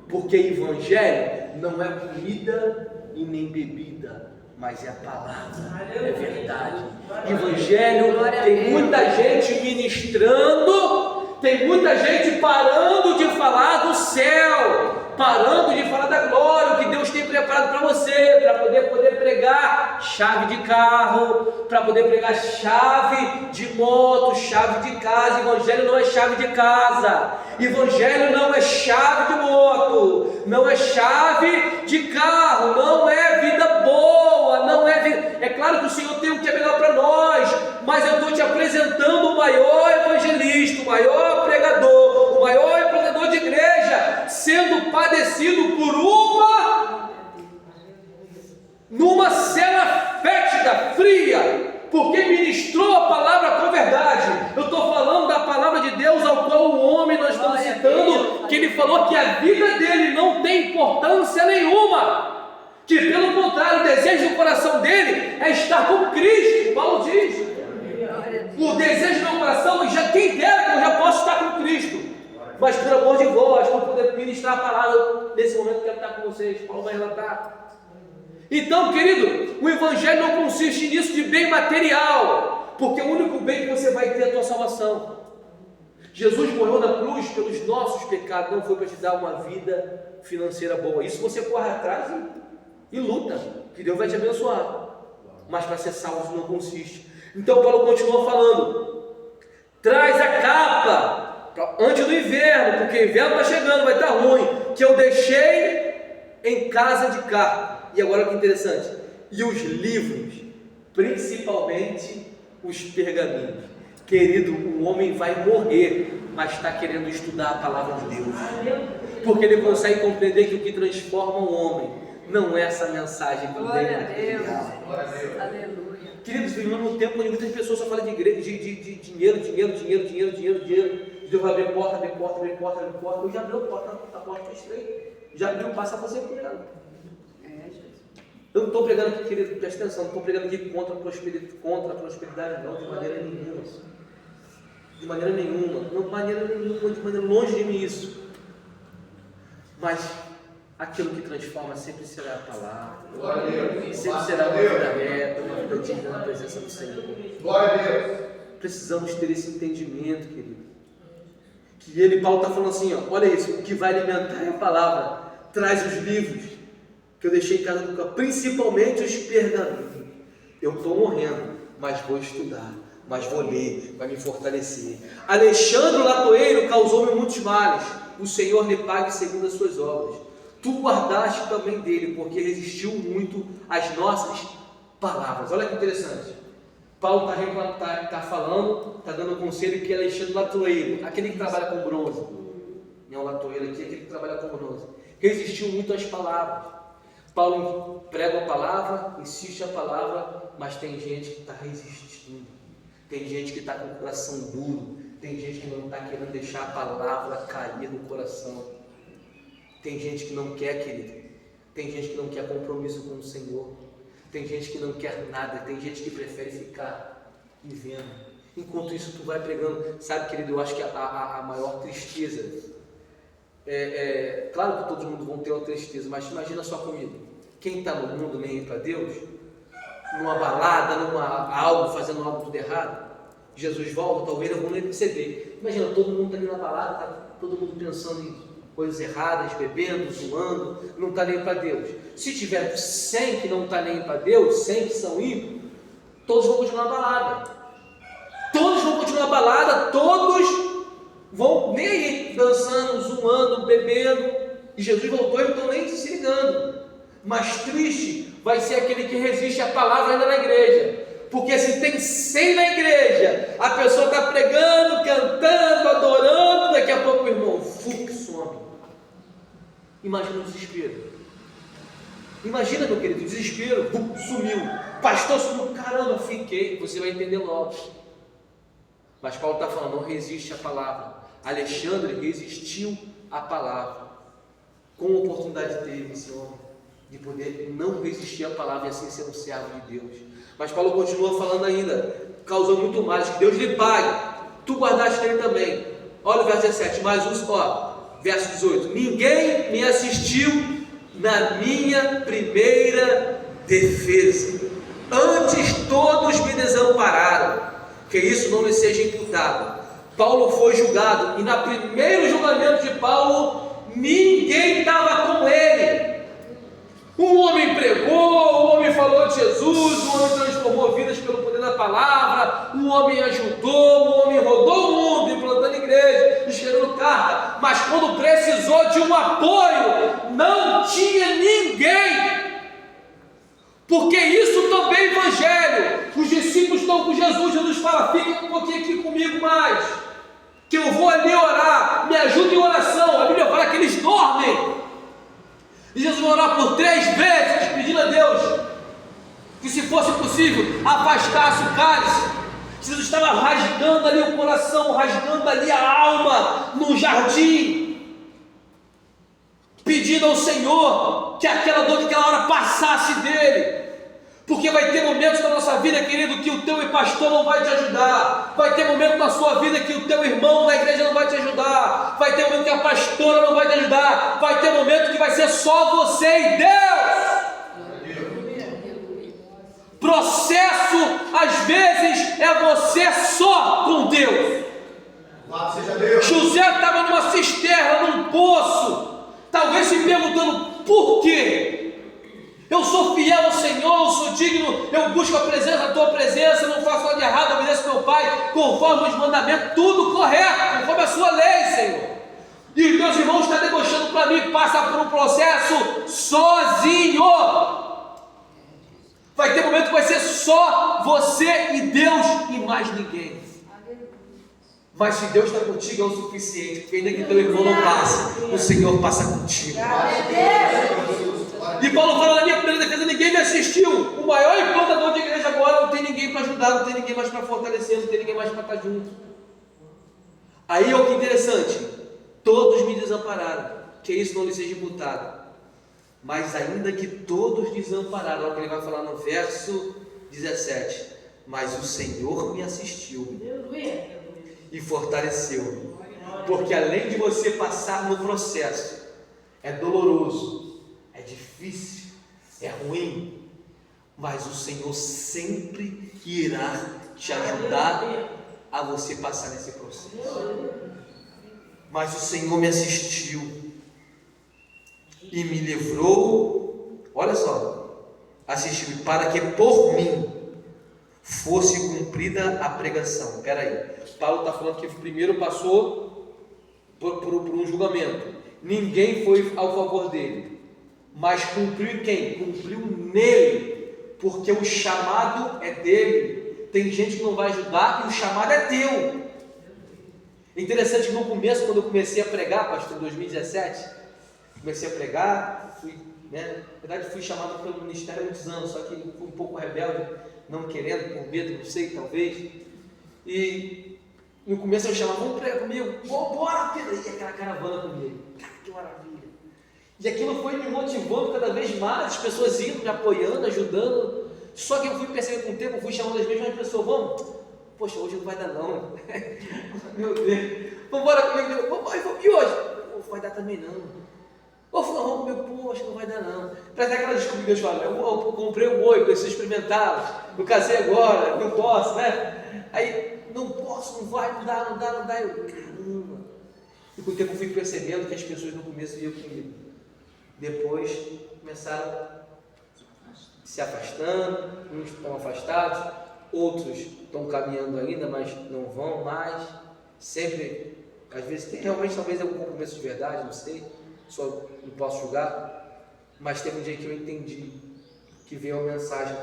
S3: Porque evangelho não é comida e nem bebida, mas é a palavra, é verdade. Evangelho tem muita gente ministrando Tem muita gente parando de falar do céu, parando de falar da glória, o que Deus tem preparado para você, para poder pregar chave de carro, para poder pregar chave de moto, chave de casa. Evangelho não é chave de casa, evangelho não é chave de moto, não é chave de carro, não é vida boa, não é vida. É claro que o Senhor tem o que é melhor para nós, mas eu estou te apresentando o maior evangelista, o maior pregador, o maior empreendedor de igreja, sendo padecido por numa cela fétida, fria, porque ministrou a palavra com verdade. Eu estou falando da palavra de Deus, ao qual o homem nós estamos citando, que ele falou que a vida dele não tem importância nenhuma, que pelo contrário, o desejo do coração dele é estar com Cristo. Paulo diz: o desejo do meu coração, quem dera que eu já possa estar com Cristo, mas por amor de vós, para poder ministrar a palavra, nesse momento eu quero estar com vocês. Paulo vai relatar. Então, querido, o evangelho não consiste nisso de bem material, porque o único bem que você vai ter é a tua salvação. Jesus morreu na cruz pelos nossos pecados, não foi para te dar uma vida financeira boa. Isso você corre atrás e luta, que Deus vai te abençoar, mas para ser salvo isso não consiste. Então Paulo continua falando: traz a capa antes do inverno, porque o inverno está chegando, vai estar ruim, que eu deixei em casa de cá. E agora que interessante, e os livros, principalmente os pergaminhos. Querido, o homem vai morrer, mas está querendo estudar a palavra de Deus, porque ele consegue compreender que o que transforma o homem não é essa mensagem do bem material.
S4: Aleluia.
S3: Queridos, vivemos num tempo onde muitas pessoas só falam de dinheiro. Deus vai abrir porta. Eu já abri a porta estreita. Já abriu, passa você por ela. Eu não estou pregando aqui, querido, presta atenção, não estou pregando aqui contra a prosperidade, não, de maneira nenhuma. De maneira longe de mim isso. Mas aquilo que transforma sempre será a palavra. Sempre será uma vida reta, uma vida digna na presença do Senhor.
S2: Glória a Deus.
S3: Precisamos ter esse entendimento, querido. Que Paulo está falando assim, ó, olha isso, o que vai alimentar é a palavra. Traz os livros que eu deixei em casa do campo, principalmente os pergaminhos. Eu estou morrendo, mas vou estudar, mas vou ler, vai me fortalecer. Alexandre Latoeiro causou-me muitos males, o Senhor lhe pague segundo as suas obras. Tu guardaste também dele, porque resistiu muito às nossas palavras. Olha que interessante. Paulo está falando, está dando um conselho que é Alexandre Latoeiro, aquele que trabalha com bronze. Não, Latoeiro aqui, aquele que trabalha com bronze. Resistiu muito às palavras. Paulo prega a palavra, insiste a palavra, mas tem gente que está resistindo, tem gente que está com o coração duro, tem gente que não está querendo deixar a palavra cair no coração, tem gente que não quer, querido, tem gente que não quer compromisso com o Senhor, tem gente que não quer nada, tem gente que prefere ficar vivendo. Enquanto isso tu vai pregando, sabe, querido, eu acho que a maior tristeza, claro que todo mundo vão ter uma tristeza, mas imagina só comigo, quem está no mundo nem aí para Deus, numa balada, algo, fazendo algo tudo errado, Jesus volta, talvez não vão nem perceber. Imagina, todo mundo está ali na balada, está todo mundo pensando em coisas erradas, bebendo, zoando, não está nem para Deus. Se tiver 100 que não está nem para Deus, 100 que são ímpios, todos vão continuar na balada, todos vão nem aí, dançando, zoando, bebendo, e Jesus voltou e não estão nem se ligando. Mas triste vai ser aquele que resiste à palavra ainda na igreja, porque se tem 100 na igreja, a pessoa está pregando, cantando, adorando, daqui a pouco o irmão some. Imagina o desespero. Imagina, meu querido, o desespero, sumiu. Pastor sumiu, caramba, fiquei. Você vai entender logo. Mas Paulo está falando, não resiste à palavra. Alexandre resistiu à palavra. Com oportunidade teve esse homem de poder não resistir à palavra e assim ser um servo de Deus. Mas Paulo continua falando ainda, causou muito mais, que Deus lhe pague. Tu guardaste nele também. Olha o verso 17, mais um só. Verso 18. Ninguém me assistiu na minha primeira defesa. Antes todos me desampararam. Que isso não me seja imputado. Paulo foi julgado, e no primeiro julgamento de Paulo, ninguém estava com ele. Um homem pregou, um homem falou de Jesus, um homem transformou vidas pelo poder da palavra, um homem ajudou, um homem rodou o mundo, implantando igreja, escrevendo carta, mas quando precisou de um apoio, não tinha ninguém. Porque isso também é evangelho. Os discípulos estão com Jesus, Jesus fala: fica um pouquinho aqui comigo mais, que eu vou ali orar, me ajuda em oração. A Bíblia fala que eles dormem. E Jesus vai orar por 3 vezes, pedindo a Deus que, se fosse possível, afastasse o cálice. Jesus estava rasgando ali o coração, rasgando ali a alma no jardim, pedindo ao Senhor que aquela dor, que aquela hora passasse dele. Porque vai ter momentos na nossa vida, querido, que o teu pastor não vai te ajudar. Vai ter momento na sua vida que o teu irmão da igreja não vai te ajudar. Vai ter momento que a pastora não vai te ajudar. Vai ter momento que vai ser só você e Deus. Processo, às vezes, é você só com Deus. José estava numa cisterna, num poço, talvez se perguntando: por quê? Eu sou fiel ao Senhor, eu sou digno, eu busco a presença, a tua presença, não faço nada de errado, obedeço meu Pai, conforme os mandamentos, tudo correto, conforme a sua lei, Senhor. E meus irmãos estão debochando para mim, passa por um processo sozinho. Vai ter momento que vai ser só você e Deus e mais ninguém. Mas se Deus está contigo é o suficiente, porque ainda que teu irmão não passe, o Senhor passa contigo. E Paulo fala: na minha primeira defesa, ninguém me assistiu. O maior implantador de igreja agora, não tem ninguém para ajudar, não tem ninguém mais para fortalecer, não tem ninguém mais para estar junto. Aí olha que interessante: todos me desampararam, que isso não lhe seja imputado. Mas ainda que todos desampararam, olha o que ele vai falar no verso 17: mas o Senhor me assistiu e fortaleceu. Porque além de você passar no processo, é doloroso, é difícil, é ruim, mas o Senhor sempre irá te ajudar a você passar nesse processo. Mas o Senhor me assistiu e me livrou, olha só, assistiu, para que por mim fosse cumprida a pregação. Espera aí, Paulo está falando que primeiro passou por um julgamento, ninguém foi ao favor dele, mas cumpriu quem? Cumpriu nele, porque o chamado é dele. Tem gente que não vai ajudar e o chamado é teu. Interessante que no começo, quando eu comecei a pregar, pastor, em 2017, comecei a pregar, na verdade fui chamado pelo ministério há muitos anos, só que fui um pouco rebelde, não querendo, por medo, não sei, talvez. E no começo eu chamava: vamos pregar comigo, bora, Pedro, e aquela caravana comigo, cara, que maravilha. E aquilo foi me motivando cada vez mais, as pessoas indo, me apoiando, ajudando. Só que eu fui percebendo com o tempo, eu fui chamando as mesmas pessoas: vamos, poxa, hoje não vai dar não. Meu Deus, vamos embora comigo, e hoje? Não vai dar também não. Ou vamos comigo, poxa, não vai dar não. Parece aquela desculpa que Deus fala: eu comprei um boi, preciso experimentá-lo, eu casei agora, não posso, né? Aí, não posso, não vai, não dá, eu, caramba. E com o tempo eu fui percebendo que as pessoas no começo iam comigo, depois começaram se afastando, uns estão afastados, outros estão caminhando ainda, mas não vão mais. Sempre, às vezes, tem realmente talvez algum compromisso de verdade, não sei, só não posso julgar, mas teve um dia que eu entendi, que veio uma mensagem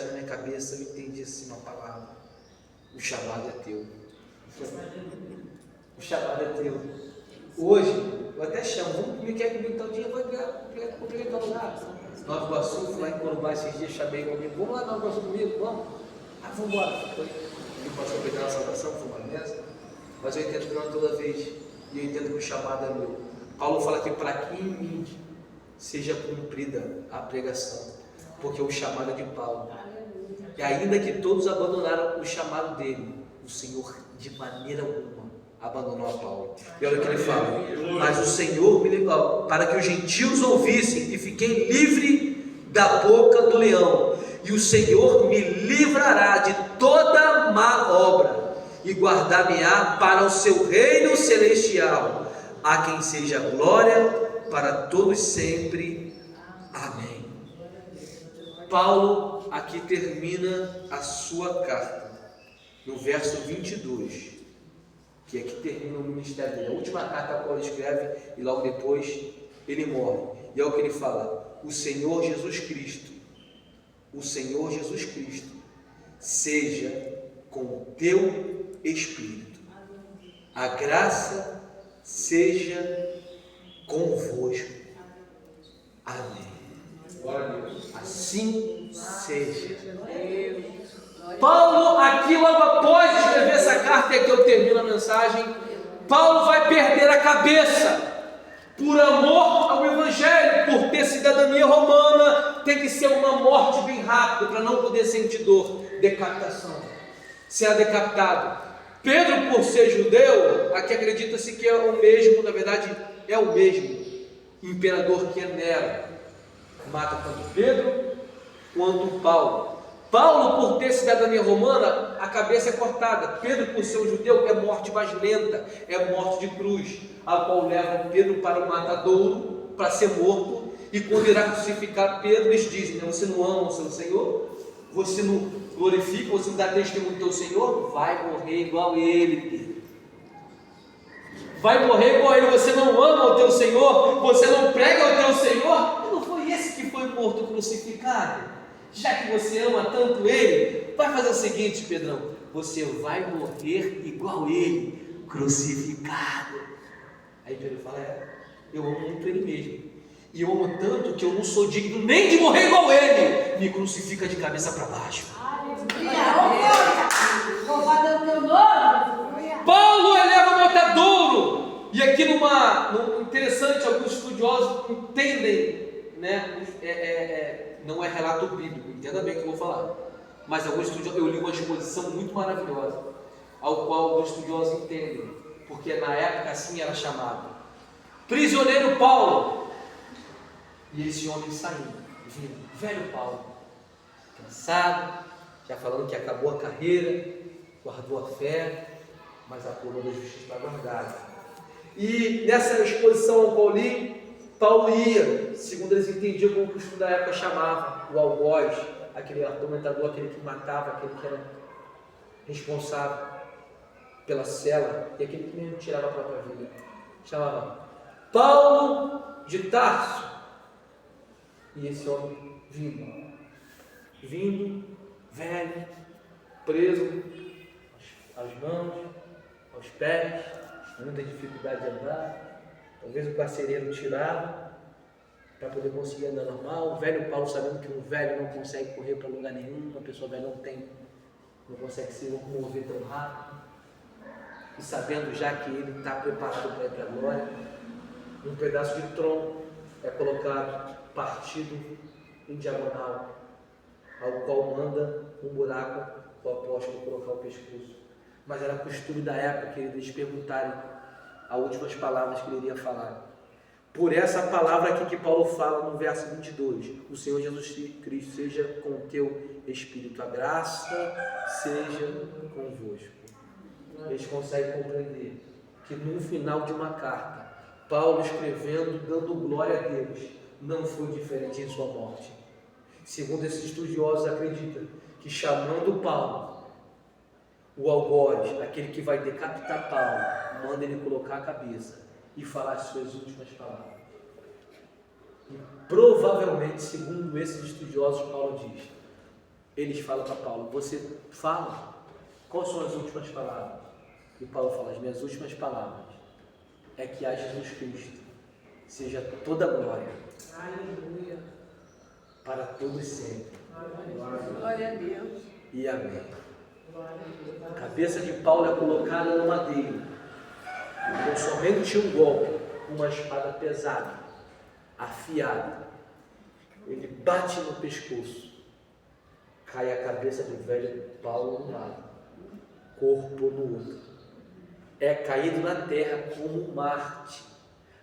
S3: na minha cabeça, eu entendi assim uma palavra: o chamado é teu. O chamado é teu. Hoje, eu até chamo: vamos comigo, quer comigo tal dia, vai pegar em tal lugar. Nova Iguaçu, fui lá em Corumbá esses dias, chamei comigo: vamos lá, Nova Iguaçu comigo, vamos? Vamos embora. Eu posso aproveitar a salvação, foi uma benção, mas eu entendo que não é toda vez, e eu entendo que o chamado é meu. Paulo fala que para que em mim seja cumprida a pregação, porque o chamado é de Paulo. E ainda que todos abandonaram o chamado dele, o Senhor de maneira alguma abandonou a Paulo. E olha o que ele fala: mas o Senhor me livrou, para que os gentios ouvissem, e fiquei livre da boca do leão. E o Senhor me livrará de toda má obra, e guardar-me-á para o seu reino celestial, a quem seja glória para todos sempre. Amém. Paulo aqui termina a sua carta, no verso 22, que é que termina o ministério dele. A última carta a qual ele escreve, e logo depois ele morre. E é o que ele fala: o Senhor Jesus Cristo seja com o teu espírito. A graça seja convosco. Amém. Assim seja. Paulo, aqui logo após escrever essa carta, é que eu termino a mensagem. Paulo vai perder a cabeça por amor ao Evangelho, por ter cidadania romana. Tem que ser uma morte bem rápida para não poder sentir dor. Decapitação. Será decapitado. Pedro, por ser judeu, aqui acredita-se que é o mesmo, na verdade é o mesmo imperador que é Nero. Mata tanto Pedro quanto Paulo. Paulo, por ter cidadania romana, a cabeça é cortada. Pedro, por ser um judeu, é morte mais lenta, é morte de cruz, a qual leva Pedro para o matadouro, para ser morto. E quando irá crucificar Pedro, eles dizem: você não ama o seu Senhor? Você não glorifica, você não dá testemunho do teu Senhor? Vai morrer igual ele, Pedro. Vai morrer igual ele. Você não ama o teu Senhor? Você não prega o teu Senhor? E não foi esse que foi morto crucificado? Já que você ama tanto ele, vai fazer o seguinte, Pedrão: você vai morrer igual ele, crucificado. Aí Pedro fala: eu amo muito ele mesmo, e eu amo tanto que eu não sou digno nem de morrer igual ele. Me crucifica de cabeça para baixo. Paulo eleva o matadouro. E aqui interessante, alguns estudiosos entendem, né? Não é relato bíblico, entenda bem o que eu vou falar. Mas alguns estudiosos, eu li uma exposição muito maravilhosa, ao qual alguns estudiosos entendem, porque na época assim era chamado: prisioneiro Paulo. E esse homem saindo, vindo, velho Paulo, cansado, já falando que acabou a carreira, guardou a fé, mas a coroa da justiça está guardada. E nessa exposição ao qual li, Paulo ia, segundo eles entendiam, como o costume da época chamava, o algoz, aquele atormentador, aquele que matava, aquele que era responsável pela cela, e aquele que mesmo tirava a própria vida. Chamava Paulo de Tarso. E esse homem vindo, velho, preso às mãos, aos pés, muita dificuldade de andar. Talvez o carcereiro tirava para poder conseguir andar normal. O velho Paulo, sabendo que um velho não consegue correr para lugar nenhum, uma pessoa velha não consegue se locomover tão rápido. E sabendo já que ele está preparado para ir para a glória, um pedaço de tronco é colocado, partido em diagonal, ao qual manda um buraco o apóstolo colocar o pescoço. Mas era costume da época que eles perguntarem as últimas palavras que ele iria falar. Por essa palavra aqui que Paulo fala no verso 22, o Senhor Jesus Cristo seja com o teu espírito, a graça seja convosco. Eles conseguem compreender que no final de uma carta, Paulo escrevendo, dando glória a Deus, não foi diferente em sua morte. Segundo esses estudiosos, acreditam que chamando Paulo, o algoz, aquele que vai decapitar Paulo, manda ele colocar a cabeça e falar as suas últimas palavras. E provavelmente, segundo esses estudiosos, Paulo diz, eles falam para Paulo: você fala, quais são as últimas palavras? E Paulo fala: as minhas últimas palavras é que a Jesus Cristo seja toda a glória,
S4: Aleluia,
S3: para todos sempre.
S4: glória a Deus.
S3: E amém. A cabeça de Paulo é colocada no madeiro, com somente um golpe, uma espada pesada, afiada. Ele bate no pescoço, cai a cabeça do velho Paulo no lado, corpo no outro. É caído na terra como Marte,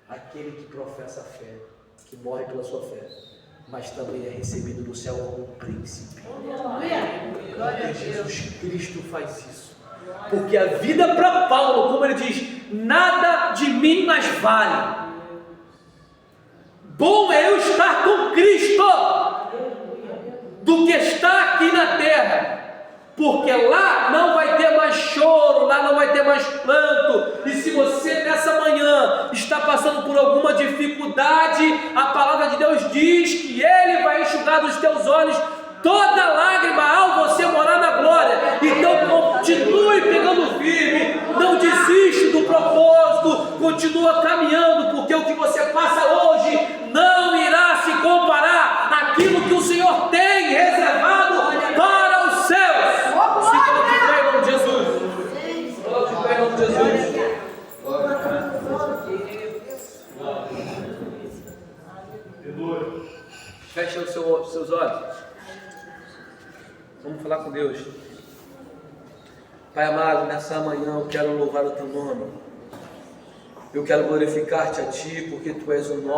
S3: aquele que professa a fé, que morre pela sua fé, mas também é recebido no céu como um príncipe.
S4: Glória a
S3: Porque
S4: Deus.
S3: Jesus Cristo faz isso. Porque a vida para Paulo, como ele diz, nada de mim mais vale. Bom é eu estar com Cristo do que estar aqui na terra, porque lá não vai ter mais choro, lá não vai ter mais pranto. E se você nessa manhã está passando por alguma dificuldade, a palavra de Deus diz que Ele vai enxugar dos teus olhos toda lágrima ao você morar na glória. Então continue pegando firme, não desiste do propósito, continua caminhando, porque o que você passa hoje não irá se comparar àquilo que o Senhor tem reservado para os céus. Se coloque de pé em nome de Jesus. Coloque de pé em nome de Jesus. Feche os seus olhos. Vamos falar com Deus. Pai amado, nessa manhã eu quero louvar o Teu nome. Eu quero glorificar-te a Ti, porque Tu és o nosso